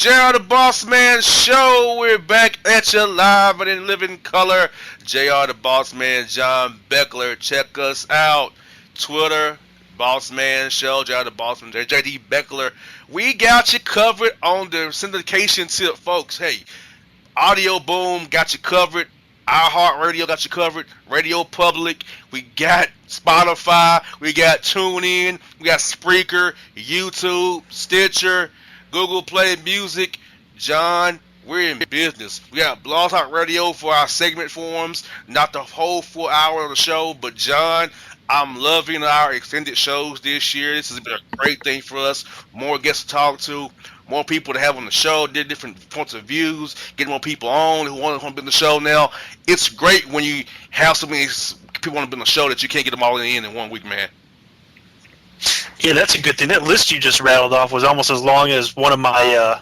JR the Bossman Show. We're back at you live and in living color. JR the Bossman, John Beckler. Check us out. Twitter, Bossman Show, JR the Bossman, JD Beckler. We got you covered on the syndication tip, folks. Hey, Audio Boom got you covered. iHeartRadio got you covered. Radio Public. We got Spotify. We got TuneIn. We got Spreaker, YouTube, Stitcher, Google Play Music. John, we're in business. We got Blog Talk Radio for our segment forms. Not the whole full hour of the show, but John, I'm loving our extended shows this year. This has been a great thing for us. More guests to talk to. More people to have on the show, different points of views, getting more people on who want to be on the show now. It's great when you have so many people want to be on the show that you can't get them all in 1 week, man. Yeah, that's a good thing. That list you just rattled off was almost as long as one of my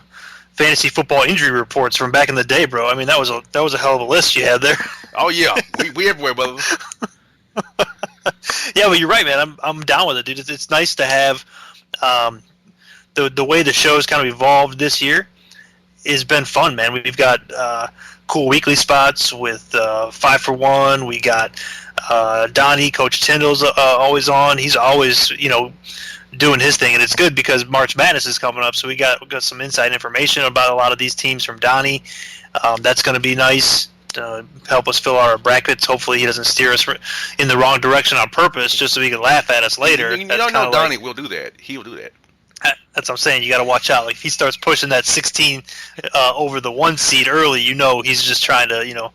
fantasy football injury reports from back in the day, bro. I mean, that was a hell of a list you had there. Oh yeah, we everywhere, brother. Yeah, but you're right, man. I'm down with it, dude. It's nice to have the way the show's kind of evolved this year. Has been fun, man. We've got cool weekly spots with 5 for 1. We got Donnie, Coach Tyndall's always on. He's always, doing his thing, and it's good because March Madness is coming up, so we got some inside information about a lot of these teams from Donnie. That's going to be nice to help us fill our brackets. Hopefully he doesn't steer us in the wrong direction on purpose just so he can laugh at us later. You don't know Donnie will do that. He will do that. That's what I'm saying. You got to watch out. Like, if he starts pushing that 16 over the 1 seed early, he's just trying to,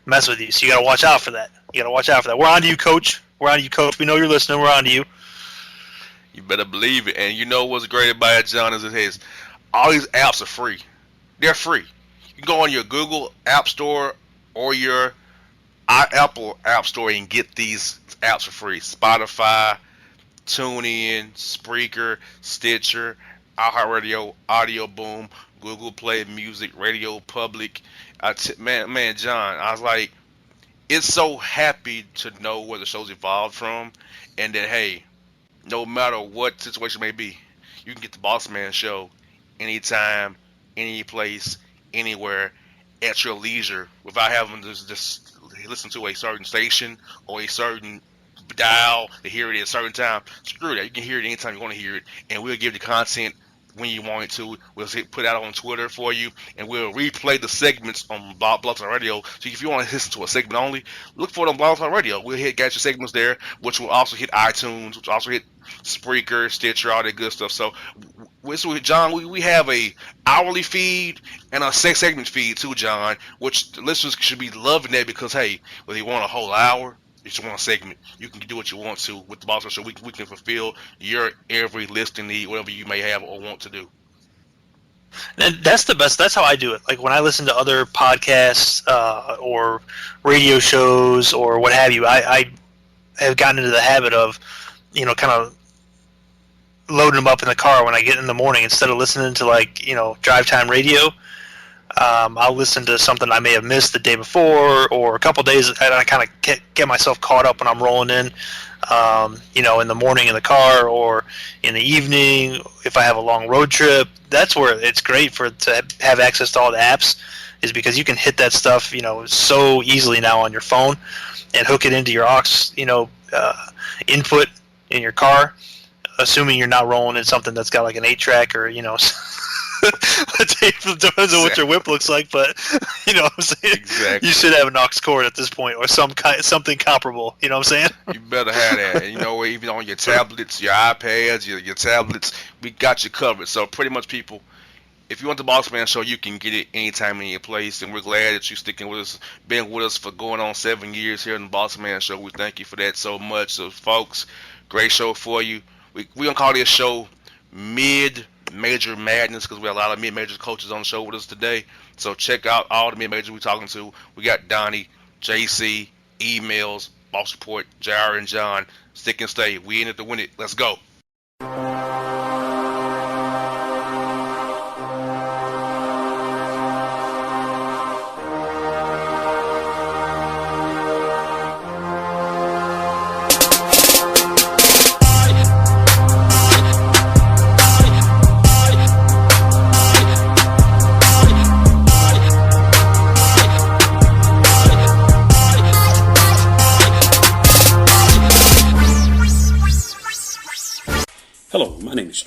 mess with you. So you got to watch out for that. We're on to you, Coach. We know you're listening. We're on to you. You better believe it. And you know what's great about it, John, is all these apps are free. They're free. You can go on your Google App Store or your Apple App Store and get these apps for free. Spotify, TuneIn, Spreaker, Stitcher, iHeartRadio, Audio Boom, Google Play Music, Radio Public. Man, John, I was like, it's so happy to know where the show's evolved from, and that, hey, no matter what situation may be, you can get the Bossman Show anytime, any place, anywhere, at your leisure, without having to just listen to a certain station or a certain dial to hear it at a certain time. Screw that. You can hear it anytime you want to hear it, and we'll give the content when you want it to. We'll put it out on Twitter for you, and we'll replay the segments on Blog Talk Radio. So if you want to listen to a segment only, look for it on Blog Talk Radio. We'll get your segments there, which will also hit iTunes, which will also hit Spreaker, Stitcher, all that good stuff. So John, we have a hourly feed and a segment feed too, John, which the listeners should be loving that because, hey, whether you want a whole hour, you just want a segment, you can do what you want to with the Bossman Show. We can fulfill your every listening need, whatever you may have or want to do. And that's the best. That's how I do it. Like when I listen to other podcasts or radio shows or what have you, I have gotten into the habit of, kind of loading them up in the car when I get in the morning instead of listening to drive time radio. I'll listen to something I may have missed the day before or a couple days, and I kind of get myself caught up when I'm rolling in, in the morning in the car or in the evening if I have a long road trip. That's where it's great to have access to all the apps, is because you can hit that stuff, so easily now on your phone and hook it into your aux, input in your car, assuming you're not rolling in something that's got like an 8-track or, it depends on what your whip looks like, but you know what I'm saying? Exactly. You should have an aux cord at this point or something comparable, you know what I'm saying? You better have that. And, even on your tablets, your iPads, your tablets, we got you covered. So pretty much, people, if you want the Bossman Show, you can get it anytime, any place, and we're glad that you're sticking with us, been with us for going on 7 years here on the Bossman Show. We thank you for that so much. So, folks, great show for you. We're going to call this show Mid-Major Madness because we have a lot of mid-major coaches on the show with us today. So check out all the mid-majors we're talking to. We got Donnie, JC, emails, Boss Report, JR and John. Stick and stay. We in it to win it. Let's go.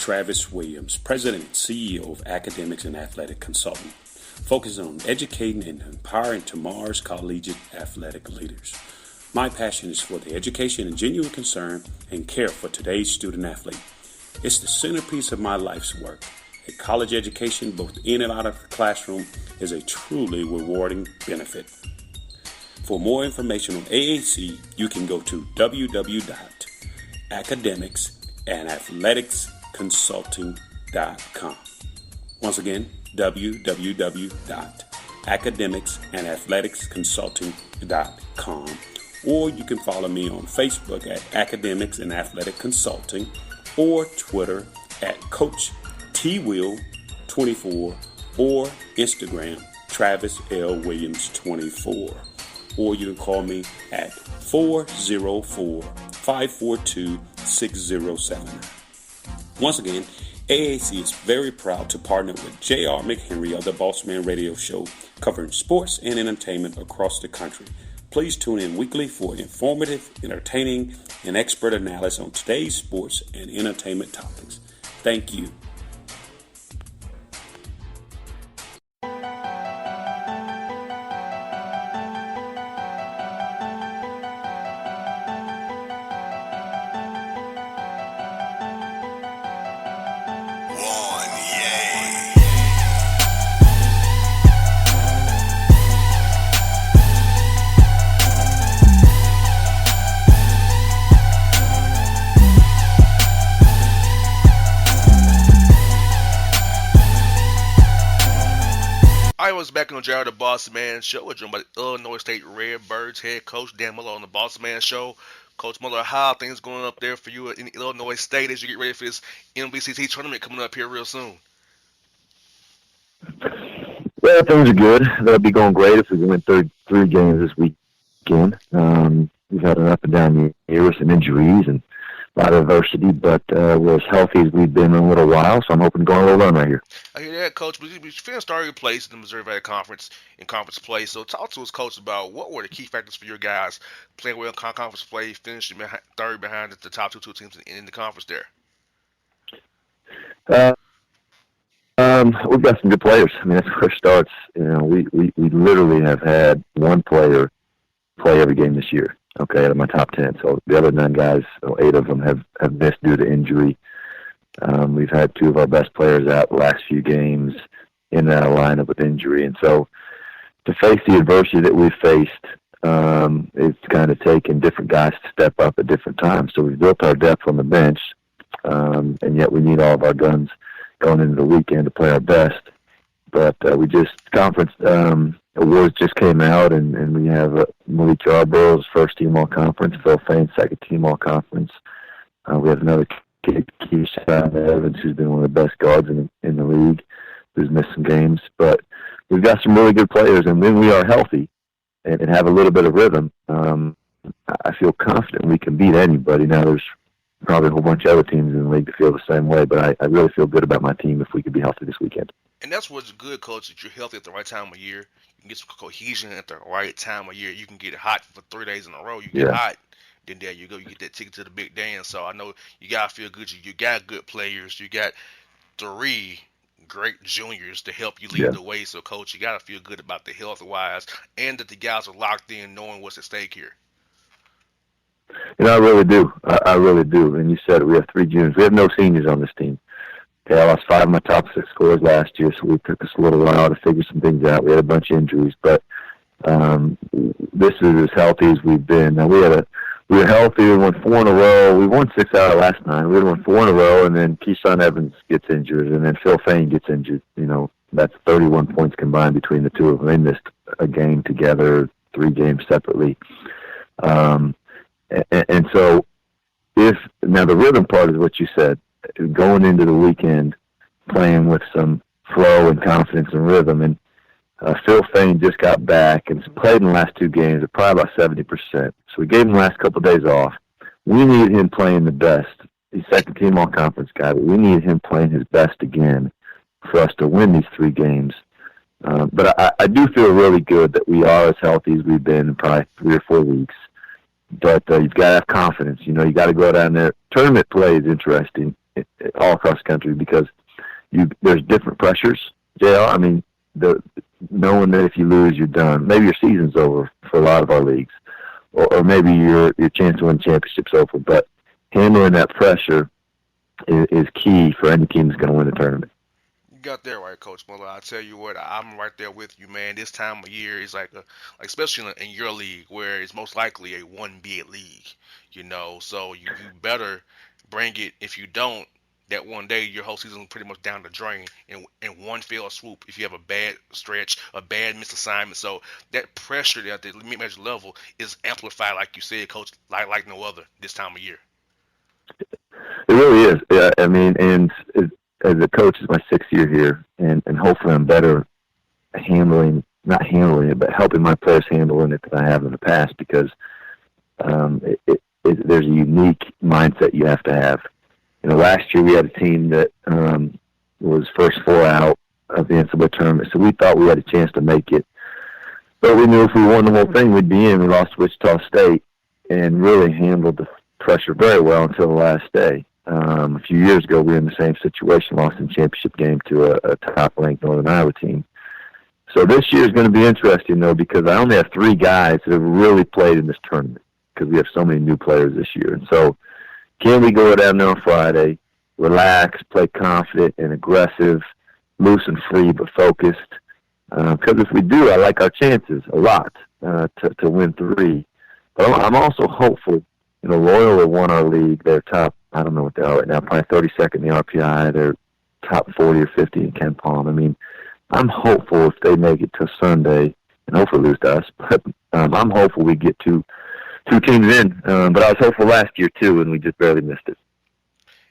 Travis Williams, President and CEO of Academics and Athletic Consulting, focusing on educating and empowering tomorrow's collegiate athletic leaders. My passion is for the education and genuine concern and care for today's student athlete. It's the centerpiece of my life's work. A college education, both in and out of the classroom, is a truly rewarding benefit. For more information on AAC, you can go to www.academicsandathleticsconsulting.com. Once again, www.academicsandathleticsconsulting.com. Or you can follow me on Facebook at Academics and Athletic Consulting, or Twitter at Coach TWill24, or Instagram Travis L. Williams 24. Or you can call me at 404-542-6079. Once again, AAC is very proud to partner with J.R. McHenry of the Bossman Radio Show, covering sports and entertainment across the country. Please tune in weekly for informative, entertaining, and expert analysis on today's sports and entertainment topics. Thank you. I was back on Jared the Bossman Show. We're joined by the Illinois State Redbirds head coach Dan Muller on the Bossman Show. Coach Muller, how are things going up there for you in Illinois State as you get ready for this MVCT tournament coming up here real soon? Well, things are good. They'll be going great if we win three games this weekend. We've had an up and down year with some injuries and a lot of adversity, but we're as healthy as we've been in a little while, so I'm hoping to go on a little run right here. I hear that, Coach. But you finished your place in the Missouri Valley Conference in conference play. So talk to us, Coach, about what were the key factors for your guys playing well in conference play, finishing third behind the top two teams in the conference there? We've got some good players. I mean, that's where it starts. You know, we literally have had one player play every game this year. Okay, out of my top 10. So the other 9 guys, 8 of them have missed due to injury. We've had 2 of our best players out the last few games in that lineup with injury. And so to face the adversity that we've faced, it's kind of taken different guys to step up at different times. So we've built our depth on the bench, and yet we need all of our guns going into the weekend to play our best. But conference awards just came out, and we have Malik Jarborough's first team all conference, Phil Fain's second team all conference. We have another kid, Keyshawn Evans, who's been one of the best guards in the league, who's missed some games. But we've got some really good players, and when we are healthy and have a little bit of rhythm, I feel confident we can beat anybody. Now, there's probably a whole bunch of other teams in the league that feel the same way, but I really feel good about my team if we could be healthy this weekend. And that's what's good, Coach, that you're healthy at the right time of year. You can get some cohesion at the right time of year. You can get hot for 3 days in a row. You get hot, then there you go. You get that ticket to the big dance. So I know you got to feel good. You got good players. You got 3 great juniors to help you lead the way. So, Coach, you got to feel good about the health-wise and that the guys are locked in knowing what's at stake here. You know, I really do. I really do. And you said it, we have 3 juniors. We have no seniors on this team. Okay, I lost 5 of my top 6 scorers last year, so it took us a little while to figure some things out. We had a bunch of injuries, but this is as healthy as we've been. Now, we were healthy. We won 4 in a row. We won 6 out of the last 9. We won 4 in a row, and then Keyshawn Evans gets injured, and then Phil Fain gets injured. You know, that's 31 points combined between the 2 of them. They missed a game together, 3 games separately. And so now the rhythm part is what you said, going into the weekend, playing with some flow and confidence and rhythm. And Phil Fain just got back and played in the last 2 games at probably about 70%. So we gave him the last couple of days off. We needed him playing the best. He's second team all conference guy, but we needed him playing his best again for us to win these 3 games. But I do feel really good that we are as healthy as we've been in probably 3 or 4 weeks. But you've got to have confidence. You know, you got to go down there. Tournament play is interesting. all across the country because there's different pressures. JR, I mean, knowing that if you lose, you're done. Maybe your season's over for a lot of our leagues, or maybe your chance to win championship's over. But handling that pressure is key for any team that's going to win the tournament. You got that right, Coach Muller. I tell you what, I'm right there with you, man. This time of year is like especially in your league, where it's most likely a one bid league. So you better bring it. If you don't, that one day your whole season is pretty much down the drain in one fell swoop. If you have a bad stretch, a bad misassignment, so that pressure at the mid-major level is amplified, like you said, Coach, like no other this time of year. It really is. Yeah, I mean, and as a coach, it's my 6th year here, and hopefully I'm better not handling it, but helping my players handling it than I have in the past because there's a unique mindset you have to have. Last year we had a team that was first 4 out of the NCAA tournament, so we thought we had a chance to make it. But we knew if we won the whole thing, we'd be in. We lost to Wichita State and really handled the pressure very well until the last day. A few years ago, we were in the same situation, lost in the championship game to a top-ranked Northern Iowa team. So this year is going to be interesting, though, because I only have 3 guys that have really played in this tournament because we have so many new players this year. And so can we go down there on Friday, relax, play confident and aggressive, loose and free but focused? Because if we do, I like our chances a lot to win 3. But I'm also hopeful. Loyola won our league. They're top, I don't know what they are right now, probably 32nd in the RPI. They're top 40 or 50 in Ken Palm. I mean, I'm hopeful if they make it to Sunday, and hopefully lose to us, but I'm hopeful we get two teams in. But I was hopeful last year, too, and we just barely missed it.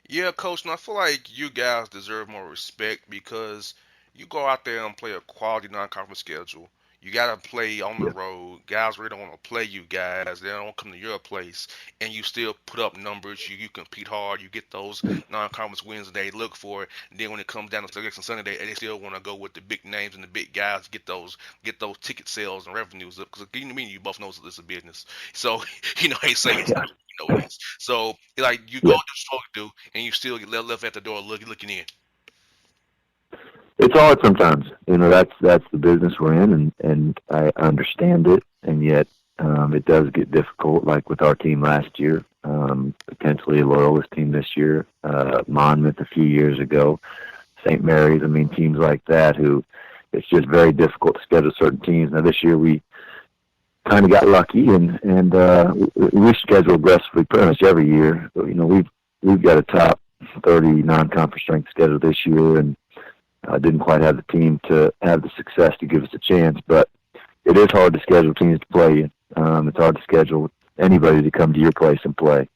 Yeah, Coach, and I feel like you guys deserve more respect because you go out there and play a quality non-conference schedule. You got to play on the road. Guys really don't want to play you guys. They don't come to your place. And you still put up numbers. You compete hard. You get those non-conference wins that they look for. And then when it comes down to Selection Sunday, they still want to go with the big names and the big guys to get those ticket sales and revenues up. Because you both know it's a business. So, they say it's not. This. So, like, you go do, and you still get left at the door looking in. It's hard sometimes. That's the business we're in, and I understand it, and yet it does get difficult, like with our team last year, potentially a Loyola's team this year, Monmouth a few years ago, St. Mary's. I mean, teams like that who it's just very difficult to schedule certain teams. Now, this year we kind of got lucky, and we schedule aggressively pretty much every year. We've got a top 30 non-conference strength schedule this year, and didn't quite have the team to have the success to give us a chance, but it is hard to schedule teams to play in. It's hard to schedule anybody to come to your place and play.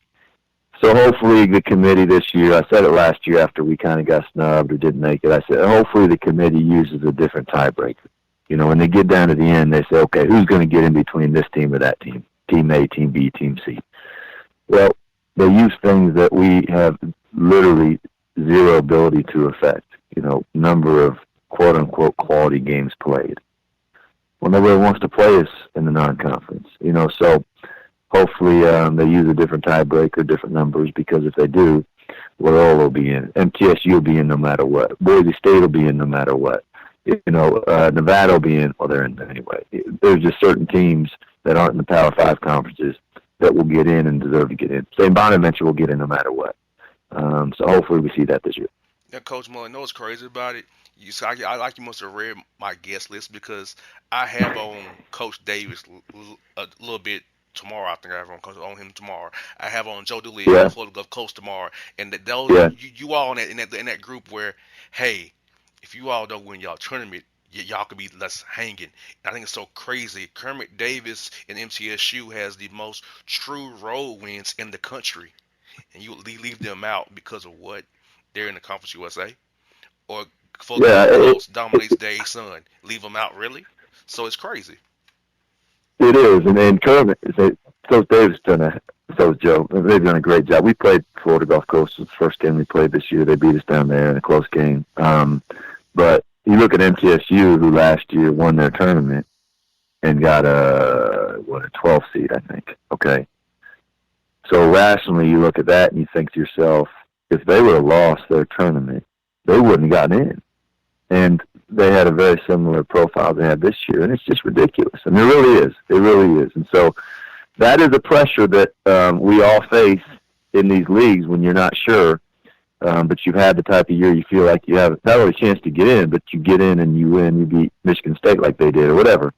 So hopefully the committee this year, I said it last year after we kind of got snubbed or didn't make it, I said hopefully the committee uses a different tiebreaker. When they get down to the end, they say, okay, who's going to get in between this team or that team? Team A, Team B, Team C. Well, they use things that we have literally zero ability to affect. Number of quote-unquote quality games played. Well, nobody wants to play us in the non-conference, so hopefully they use a different tiebreaker, different numbers, because if they do, Loyola will be in. MTSU will be in no matter what. Boise State will be in no matter what. Nevada will be in. Well, they're in anyway. There's just certain teams that aren't in the Power 5 conferences that will get in and deserve to get in. St. Bonaventure will get in no matter what. So hopefully we see that this year. Yeah, Coach Muller, what's crazy about it? I like you must have read my guest list because I have on Coach Davis a little bit tomorrow. I think I have on him tomorrow. I have on Joe Dooley, Florida Gulf Coast tomorrow, and you all in that group where, hey, if you all don't win y'all tournament, y'all could be less hanging. I think it's so crazy. Kermit Davis and MTSU has the most true road wins in the country, and you leave them out because of what? They're in the Conference USA, or dominates their son. Leave them out, really? So it's crazy. It is, and then Kermit, Coach Davis so is Joe. They've done a great job. We played Florida Gulf Coast. Was the first game we played this year. They beat us down there in a close game. But you look at MTSU, who last year won their tournament and got a 12 seed, I think. Okay. So rationally, you look at that and you think to yourself, if they would have lost their tournament, they wouldn't have gotten in. And they had a very similar profile they had this year, and it's just ridiculous. And it really is. It really is. And so that is a pressure that we all face in these leagues when you're not sure. But you've had the type of year you feel like you have not only a chance to get in, but you get in and you win. You beat Michigan State like they did or whatever.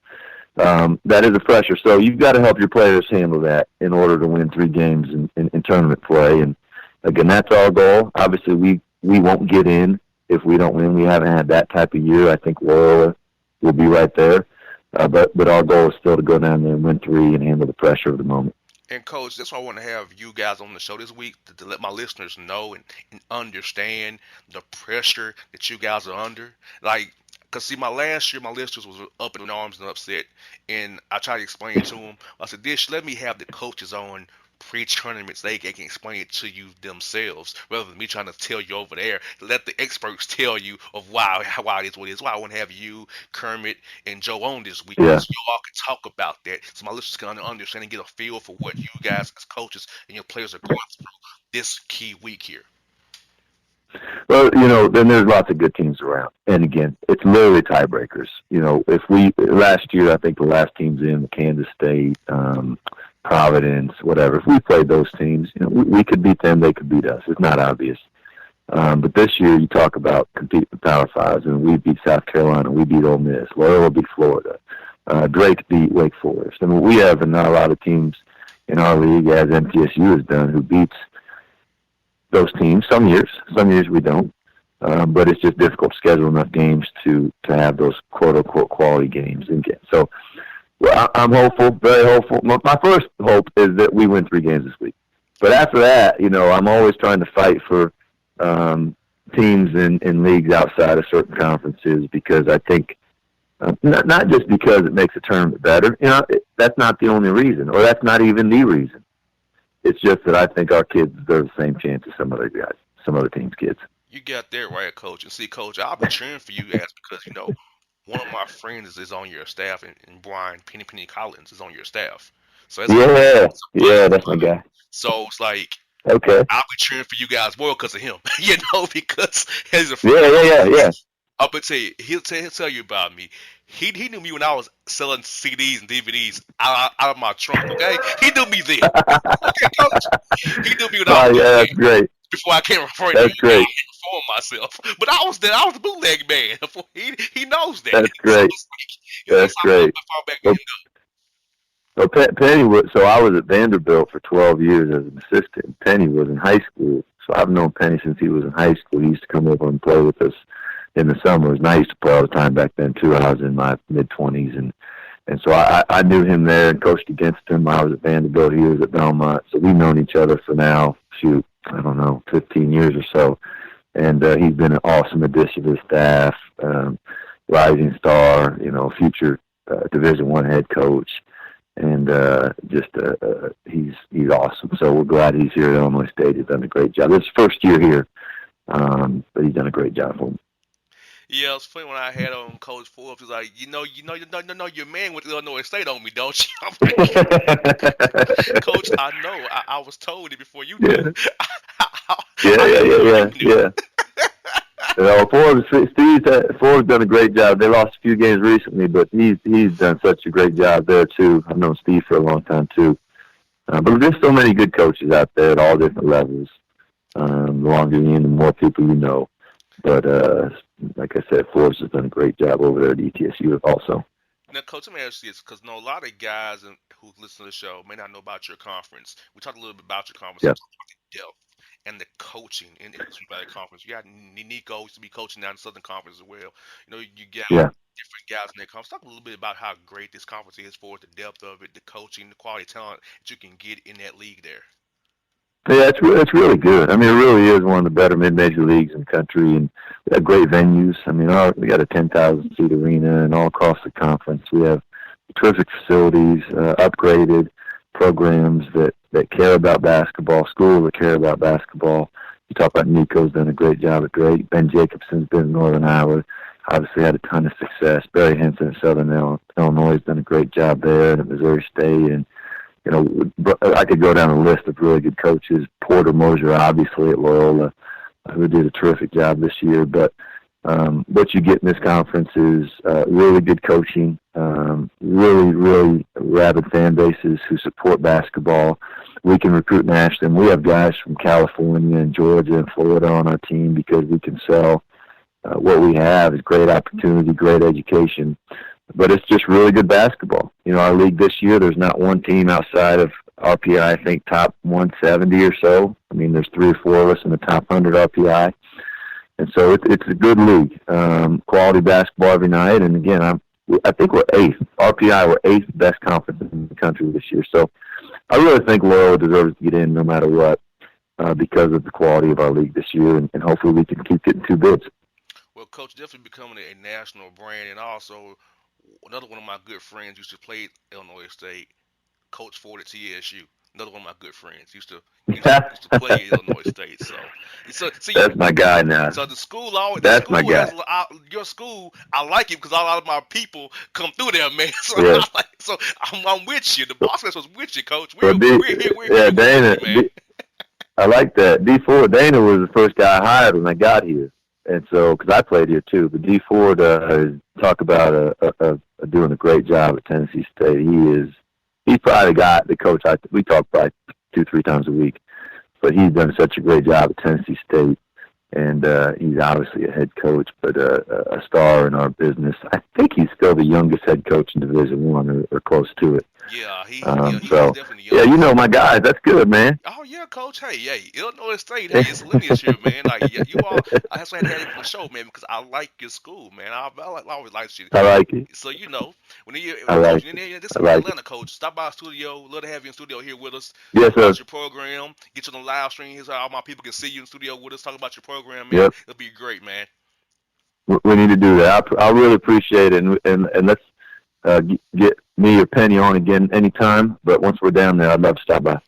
That is a pressure. So you've got to help your players handle that in order to win 3 games in tournament play. And, again, that's our goal. Obviously, we won't get in if we don't win. We haven't had that type of year. I think Loyola will be right there. But our goal is still to go down there and win 3 and handle the pressure of the moment. And, Coach, that's why I want to have you guys on the show this week to let my listeners know and understand the pressure that you guys are under. Like, because, see, my last year, my listeners was up in arms and upset, and I tried to explain to them. I said, Dish, let me have the coaches on pre-tournaments. They can explain it to you themselves rather than me trying to tell you over there. Let the experts tell you of why it is what it is. Why I want to have you, Kermit, and Joe on this week. Yeah. So you all can talk about that so my listeners can understand and get a feel for what you guys as coaches and your players are going through this key week here. Well, then there's lots of good teams around. And, again, it's literally tiebreakers. Last year, I think the last teams in, Kansas State, Providence, whatever, if we played those teams, we could beat them, they could beat us. It's not obvious. But this year, you talk about competing with Power Fives, and we beat South Carolina, we beat Ole Miss, Loyola beat Florida, Drake beat Wake Forest. I mean, we have not a lot of teams in our league, as MTSU has done, who beats those teams. Some years we don't. But it's just difficult to schedule enough games to have those quote-unquote quality games. So well, I'm hopeful, very hopeful. My first hope is that we win 3 games this week. But after that, I'm always trying to fight for teams in leagues outside of certain conferences because I think, not just because it makes the tournament better, that's not the only reason, or that's not even the reason. It's just that I think our kids deserve the same chance as some other guys, some other teams' kids. You got that right, Coach. And see, Coach, I'll be cheering for you guys because, one of my friends is on your staff, and Brian Penny Collins is on your staff. So that's my guy. So it's like, okay, I'll be cheering for you guys more because of him, because he's a friend. Yeah. I'm going to tell you, he'll tell you about me. He knew me when I was selling CDs and DVDs out of my trunk, okay? He knew me then. Okay, Coach? He knew me when I was that's great. Before I came from That's great. inform myself. But I was the bootleg man. He knows that. That's great. That's great. So Penny I was at Vanderbilt for 12 years as an assistant. Penny was in high school. So I've known Penny since he was in high school. He used to come over and play with us in the summers, and I used to play all the time back then too. I was in my mid-20s, and so I knew him there and coached against him. I was at Vanderbilt, he was at Belmont, so we've known each other for now, 15 years or so, and he's been an awesome addition to the staff, rising star, future Division I head coach, and he's awesome. So we're glad he's here at Illinois State. He's done a great job. This is his first year here, but he's done a great job for him. Yeah, it was funny when I had on Coach Forbes. He's like, your man with Illinois State on me, don't you? I'm like, Coach, I know. I was told it before you did. Yeah. Forbes done a great job. They lost a few games recently, but he's done such a great job there too. I've known Steve for a long time too. But there's so many good coaches out there at all different levels. The longer you're in, the more people you know. But like I said, Forbes has done a great job over there at ETSU also. Now, Coach, let me ask you this, because a lot of guys who listen to the show may not know about your conference. We talked a little bit about your conference. Yeah. We talked about the depth and the coaching in the Valley Conference. You got Nico used to be coaching down in the Southern Conference as well. You got different guys in that conference. Talk a little bit about how great this conference is for the depth of it, the coaching, the quality of talent that you can get in that league there. Yeah, it's really good. I mean, it really is one of the better mid-major leagues in the country, and we have great venues. I mean, we got a 10,000-seat arena, and all across the conference we have terrific facilities, upgraded programs that care about basketball, schools that care about basketball. You talk about Nico's done a great job at Drake. Ben Jacobson's been in Northern Iowa, obviously had a ton of success. Barry Henson at Southern Illinois has done a great job there, and at Missouri State, and I could go down a list of really good coaches. Porter Mosier, obviously, at Loyola. who did a terrific job this year. But what you get in this conference is really good coaching, really, really rabid fan bases who support basketball. We can recruit nationally. We have guys from California and Georgia and Florida on our team because we can sell what we have is great opportunity, great education. But it's just really good basketball. You know, our league this year, there's not one team outside of RPI, I think, top 170 or so. I mean, there's 3 or 4 of us in the top 100 RPI. And so it's a good league, quality basketball every night. And, again, I think we're 8th. RPI, we're 8th best conference in the country this year. So I really think Loyola deserves to get in no matter what because of the quality of our league this year. And hopefully we can keep getting 2 bids. Well, Coach, definitely becoming a national brand. And also, another one of my good friends used to play at Illinois State, Coach Ford at TSU. Another one of my good friends used to play at Illinois State. So that's my guy now. So the school always. That's my guy. Your school, I like it because a lot of my people come through there, man. So, yeah. I'm with you. The Bossman was with you, Coach. We're Dana. Man. I like that. D Ford, Dana was the first guy I hired when I got here. And so, because I played here too, but D Ford, talk about doing a great job at Tennessee State. He's probably the coach. We talk probably 2-3 times a week, but he's done such a great job at Tennessee State, and he's obviously a head coach, but a star in our business. I think he's still the youngest head coach in Division I, or close to it. Yeah, he's definitely young. Yeah, you know my guys. That's good, man. Oh yeah, Coach. Hey, Illinois State. Hey, it's lineage here, man. Like you all. That's why I had it for the show, man, because I like your school, man. I always like you. I like it. So when this is like Atlanta, Coach. Stop by the studio. Love to have you in studio here with us. Yes, sir. Your program. Get you on the live stream. Here's how all my people can see you in studio with us. Talk about your program, man. Yep. It'll be great, man. We need to do that. I really appreciate it, and let's get me or Penny on again anytime. But once we're down there, I'd love to stop by.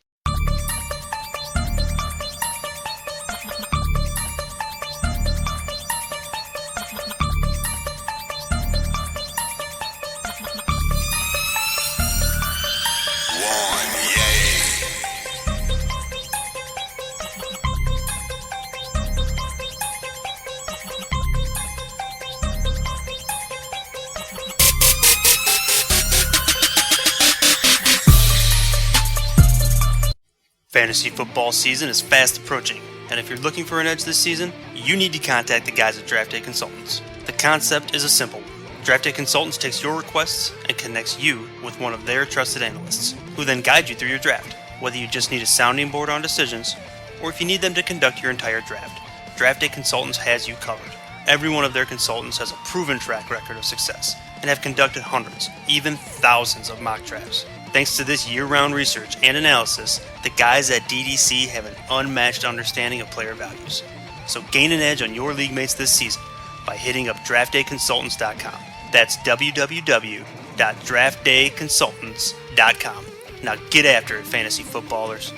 Fantasy football season is fast approaching, and if you're looking for an edge this season, you need to contact the guys at Draft Day Consultants. The concept is a simple one. Draft Day Consultants takes your requests and connects you with one of their trusted analysts, who then guide you through your draft. Whether you just need a sounding board on decisions, or if you need them to conduct your entire draft, Draft Day Consultants has you covered. Every one of their consultants has a proven track record of success, and have conducted hundreds, even thousands of mock drafts. Thanks to this year-round research and analysis, the guys at DDC have an unmatched understanding of player values. So gain an edge on your league mates this season by hitting up draftdayconsultants.com. That's www.draftdayconsultants.com. Now get after it, fantasy footballers.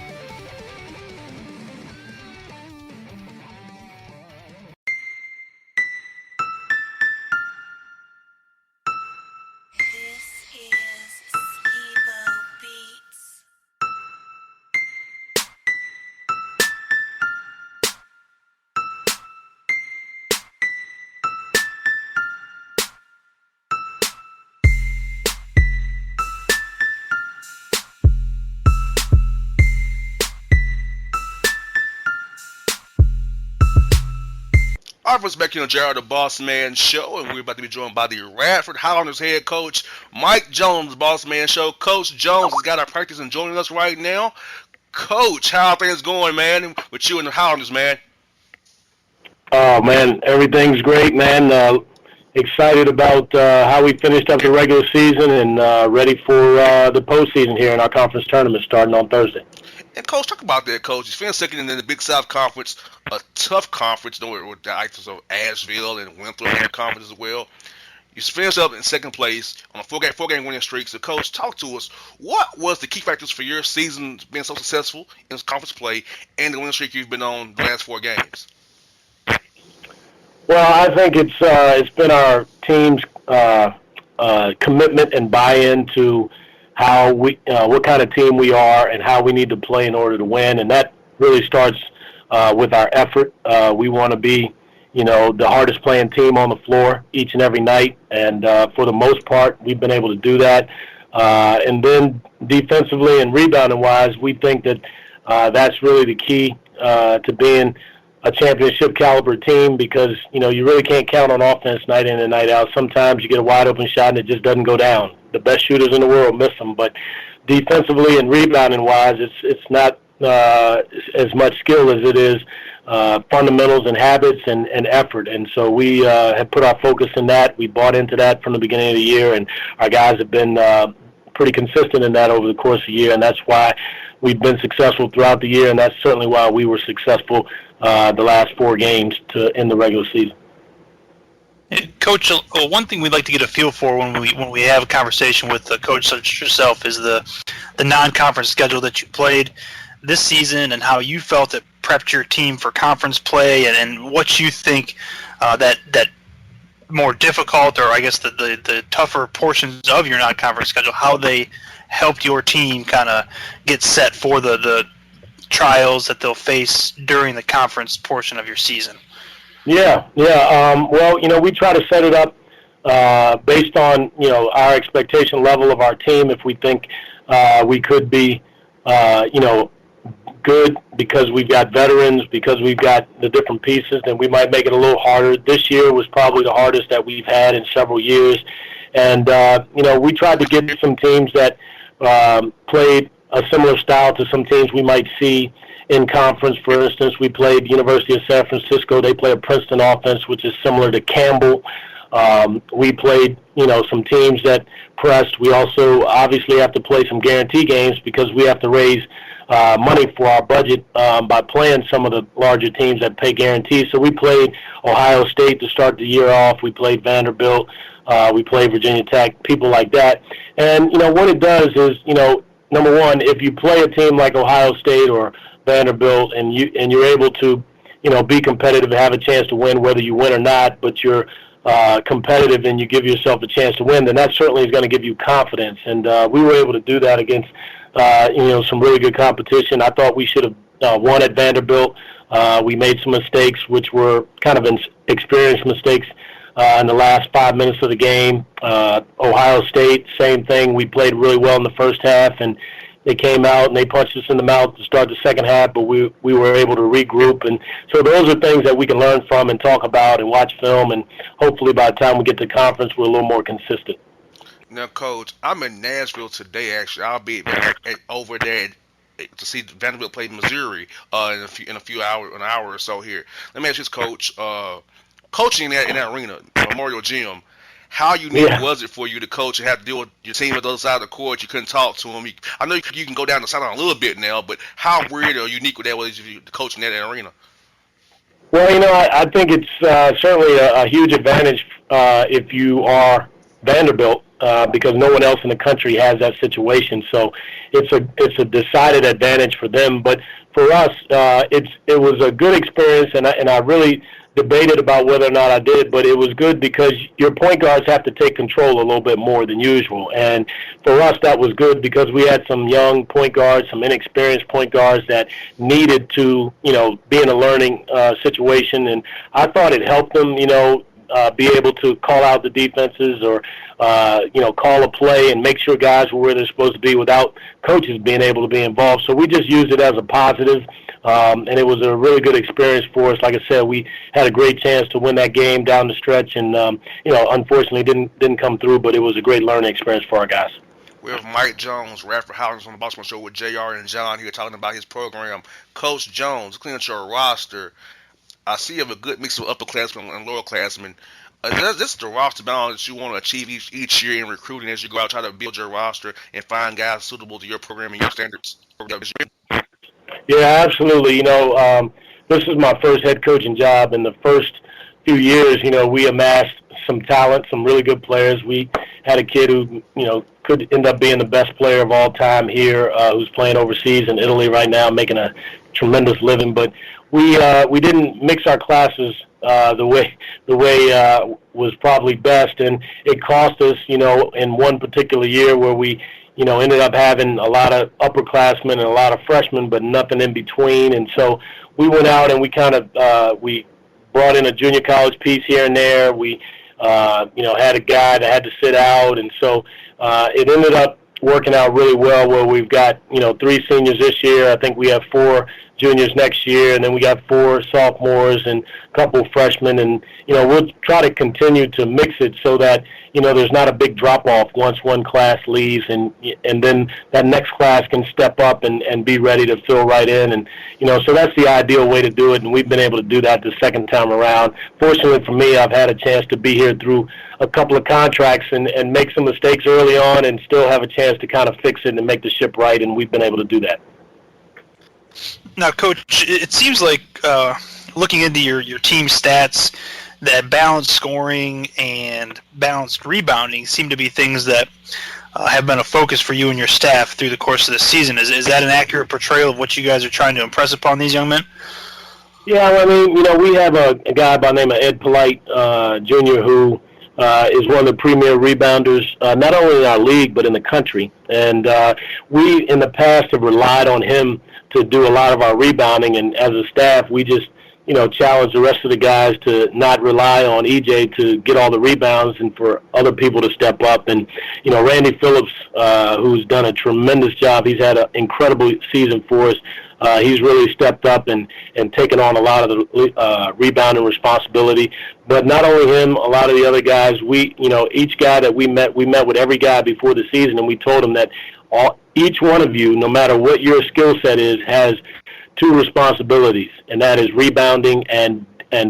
All right, back here on Jared the Bossman Show, and we're about to be joined by the Radford Highlanders head coach, Mike Jones, Bossman Show. Coach Jones has got our practice and joining us right now. Coach, how are things going, man, with you and the Highlanders, man? Oh, man, everything's great, man. Excited about how we finished up the regular season and ready for the postseason here in our conference tournament starting on Thursday. And, Coach, talk about that, Coach. You finished second in the Big South Conference, a tough conference, with the likes of Asheville and Winthrop in the conference as well. You finished up in second place on a four-game winning streak. So, Coach, talk to us. What was the key factors for your season being so successful in conference play and the winning streak you've been on the last 4 games? Well, I think it's been our team's commitment and buy-in to how we, what kind of team we are and how we need to play in order to win. And that really starts with our effort. We want to be, the hardest playing team on the floor each and every night. And for the most part, we've been able to do that. And then defensively and rebounding-wise, we think that that's really the key to being a championship caliber team, because, you really can't count on offense night in and night out. Sometimes you get a wide open shot and it just doesn't go down. The best shooters in the world miss them. But defensively and rebounding-wise, it's not as much skill as it is fundamentals and habits and effort. And so we have put our focus in that. We bought into that from the beginning of the year, and our guys have been pretty consistent in that over the course of the year, and that's why we've been successful throughout the year, and that's certainly why we were successful the last 4 games to end the regular season. Coach, one thing we'd like to get a feel for when we have a conversation with a coach such as yourself is the non-conference schedule that you played this season, and how you felt it prepped your team for conference play, and what you think that more difficult, or I guess the tougher portions of your non-conference schedule, how they helped your team kind of get set for the trials that they'll face during the conference portion of your season. Yeah. Well, we try to set it up based on, our expectation level of our team. If we think we could be, good because we've got veterans, because we've got the different pieces, then we might make it a little harder. This year was probably the hardest that we've had in several years. And, we tried to get some teams that played a similar style to some teams we might see in conference. For instance, we played University of San Francisco. They play a Princeton offense, which is similar to Campbell. We played, some teams that pressed. We also obviously have to play some guarantee games because we have to raise money for our budget by playing some of the larger teams that pay guarantees. So we played Ohio State to start the year off. We played Vanderbilt. We played Virginia Tech, people like that. And, what it does is, number one, if you play a team like Ohio State or Vanderbilt and you're able to, be competitive and have a chance to win, whether you win or not, but you're competitive and you give yourself a chance to win, then that certainly is going to give you confidence. And we were able to do that against some really good competition. I thought we should have won at Vanderbilt. We made some mistakes, which were kind of experienced mistakes in the last 5 minutes of the game. Ohio State, same thing. We played really well in the first half, and they came out and they punched us in the mouth to start the second half, but we were able to regroup. And so those are things that we can learn from and talk about and watch film, and hopefully by the time we get to conference, we're a little more consistent. Now, Coach, I'm in Nashville today. Actually, I'll be over there to see Vanderbilt play Missouri in an hour or so here. Let me ask you this, Coach. Coaching in that arena, Memorial Gym, how unique was it for you to coach and have to deal with your team on the other side of the court? You couldn't talk to them. I know you can go down the sideline a little bit now, but how weird or unique was that to coach in that arena? Well, I think it's certainly a huge advantage if you are Vanderbilt. Because no one else in the country has that situation, so it's a decided advantage for them. But for us, it was a good experience, and I really debated about whether or not I did, but it was good because your point guards have to take control a little bit more than usual. And for us, that was good because we had some young point guards, some inexperienced point guards that needed to, be in a learning situation, and I thought it helped them, be able to call out the defenses or, call a play and make sure guys were where they're supposed to be without coaches being able to be involved. So we just used it as a positive, and it was a really good experience for us. Like I said, we had a great chance to win that game down the stretch, and, unfortunately didn't come through, but it was a great learning experience for our guys. We have Mike Jones, Radford, Highlanders on the Bossman Show with JR and John here talking about his program. Coach Jones, clean out your roster. I see you have a good mix of upperclassmen and lowerclassmen. Is this the roster balance that you want to achieve each year in recruiting as you go out try to build your roster and find guys suitable to your program and your standards? Yeah, absolutely. This is my first head coaching job. In the first few years, we amassed some talent, some really good players. We had a kid who, could end up being the best player of all time here, who's playing overseas in Italy right now, making a tremendous living. But we didn't mix our classes the way was probably best, and it cost us, in one particular year where we, ended up having a lot of upperclassmen and a lot of freshmen, but nothing in between. And so we went out and we kind of we brought in a junior college piece here and there. We had a guy that had to sit out, and so it ended up working out really well where we've got 3 seniors this year. I think we have 4 juniors next year, and then we got 4 sophomores and a couple of freshmen, and we'll try to continue to mix it so that there's not a big drop off once one class leaves, and then that next class can step up and be ready to fill right in, and so that's the ideal way to do it, and we've been able to do that the second time around. Fortunately for me, I've had a chance to be here through a couple of contracts and make some mistakes early on and still have a chance to kind of fix it and make the ship right, and we've been able to do that. Now, Coach, it seems like looking into your team stats, that balanced scoring and balanced rebounding seem to be things that have been a focus for you and your staff through the course of the season. Is that an accurate portrayal of what you guys are trying to impress upon these young men? Yeah, I mean, we have a guy by the name of Ed Polite, Jr., who is one of the premier rebounders, not only in our league but in the country. And we, in the past, have relied on him to do a lot of our rebounding. And as a staff, we just, challenge the rest of the guys to not rely on EJ to get all the rebounds and for other people to step up. And, Randy Phillips, who's done a tremendous job, he's had an incredible season for us. He's really stepped up and taken on a lot of the rebounding responsibility. But not only him, a lot of the other guys, each guy that we met with every guy before the season, and we told them that each one of you, no matter what your skill set is, has 2 responsibilities, and that is rebounding and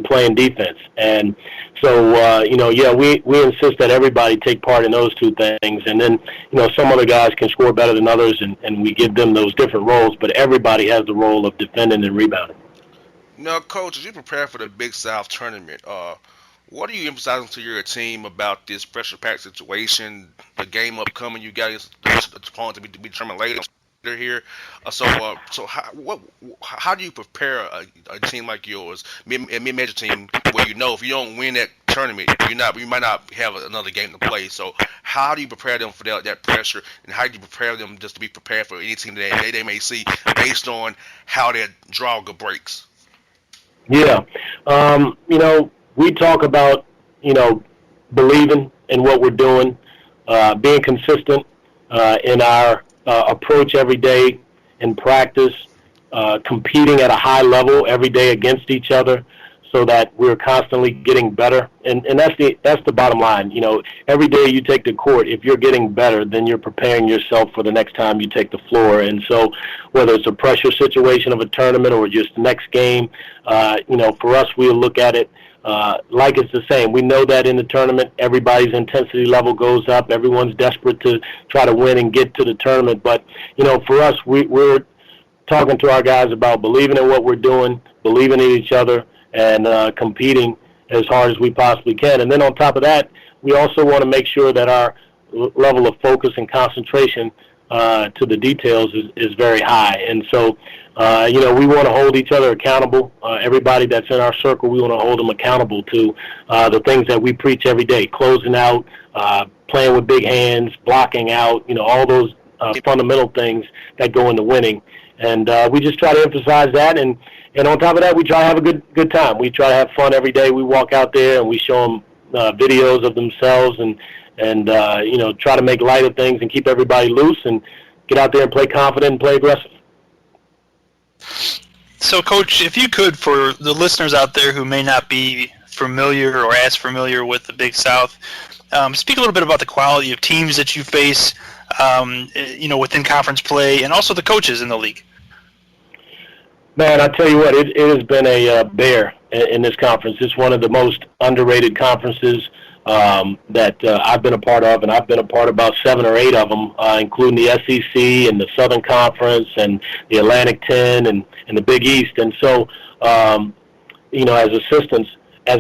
playing defense. And so, we insist that everybody take part in those 2 things. And then, some other guys can score better than others, and we give them those different roles, but everybody has the role of defending and rebounding. Now, Coach, as you prepare for the Big South tournament, what are you emphasizing to your team about this pressure-packed situation, the game upcoming? You got the opponent to be determined later here. So how do you prepare a team like yours, a mid-major team, where if you don't win that tournament, you might not have another game to play? So how do you prepare them for that pressure, and how do you prepare them just to be prepared for any team that they may see based on how their draw breaks? Yeah, we talk about believing in what we're doing, being consistent in our approach every day in practice, competing at a high level every day against each other, so that we're constantly getting better. And that's the bottom line. Every day you take the court, if you're getting better, then you're preparing yourself for the next time you take the floor. And so whether it's a pressure situation of a tournament or just the next game, for us, we'll look at it like it's the same. We know that in the tournament, everybody's intensity level goes up. Everyone's desperate to try to win and get to the tournament. But, for us, we're talking to our guys about believing in what we're doing, believing in each other, and competing as hard as we possibly can. And then on top of that, we also want to make sure that our level of focus and concentration to the details is very high. And so, we want to hold each other accountable. Everybody that's in our circle, we want to hold them accountable to the things that we preach every day: closing out, playing with big hands, blocking out, all those fundamental things that go into winning. And we just try to emphasize that. And on top of that, we try to have a good time. We try to have fun every day. We walk out there and we show them videos of themselves and try to make light of things and keep everybody loose and get out there and play confident and play aggressive. So, Coach, if you could, for the listeners out there who may not be familiar or as familiar with the Big South, speak a little bit about the quality of teams that you face, within conference play, and also the coaches in the league. Man, I tell you what, it has been a bear in this conference. It's one of the most underrated conferences that I've been a part of, and I've been a part of about 7 or 8 of them, including the SEC and the Southern Conference and the Atlantic 10 and the Big East. And so, as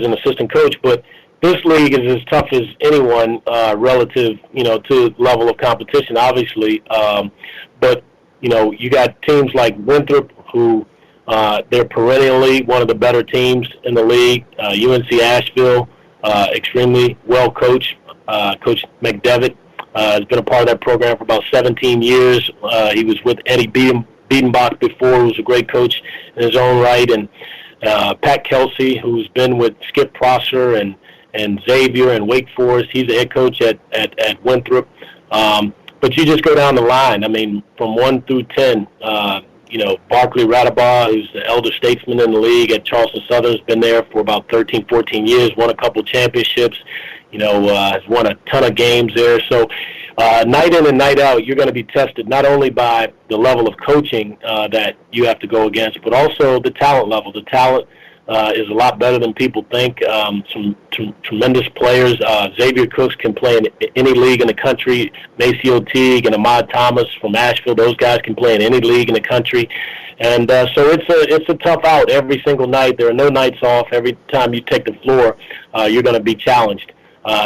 an assistant coach, but this league is as tough as anyone relative, to level of competition, obviously. But, you got teams like Winthrop who they're perennially one of the better teams in the league. UNC Asheville, extremely well coached, Coach McDevitt, Has been a part of that program for about 17 years. He was with Eddie Biedenbach before, who was a great coach in his own right, and Pat Kelsey, who's been with Skip Prosser and Xavier and Wake Forest. He's the head coach at Winthrop. But you just go down the line. I mean, from 1 through 10, Barkley Radabaugh, who's the elder statesman in the league at Charleston Southern, has been there for about 13, 14 years, won a couple championships, has won a ton of games there. So night in and night out, you're going to be tested not only by the level of coaching that you have to go against, but also the talent level. The talent is a lot better than people think. Some tremendous players. Xavier Cooks can play in any league in the country. Maceo Teague and Ahmad Thomas from Asheville, those guys can play in any league in the country. And so it's a tough out every single night. There are no nights off. Every time you take the floor, you're going to be challenged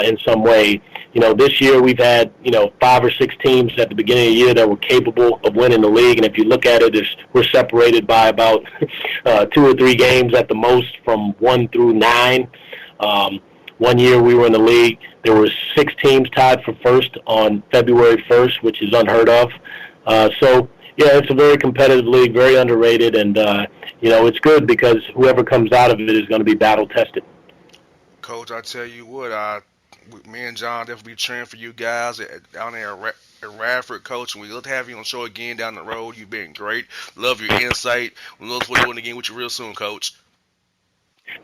in some way. This year we've had, 5 or 6 teams at the beginning of the year that were capable of winning the league. And if you look at it, we're separated by about 2 or 3 games at the most from 1 through 9. One year we were in the league, there were 6 teams tied for first on February 1st, which is unheard of. It's a very competitive league, very underrated. And, it's good because whoever comes out of it is going to be battle-tested. Coach, I tell you what, me and John definitely be cheering for you guys down there at Radford, Coach. And we love to have you on the show again down the road. You've been great. Love your insight. We look forward to doing it again with you real soon, Coach.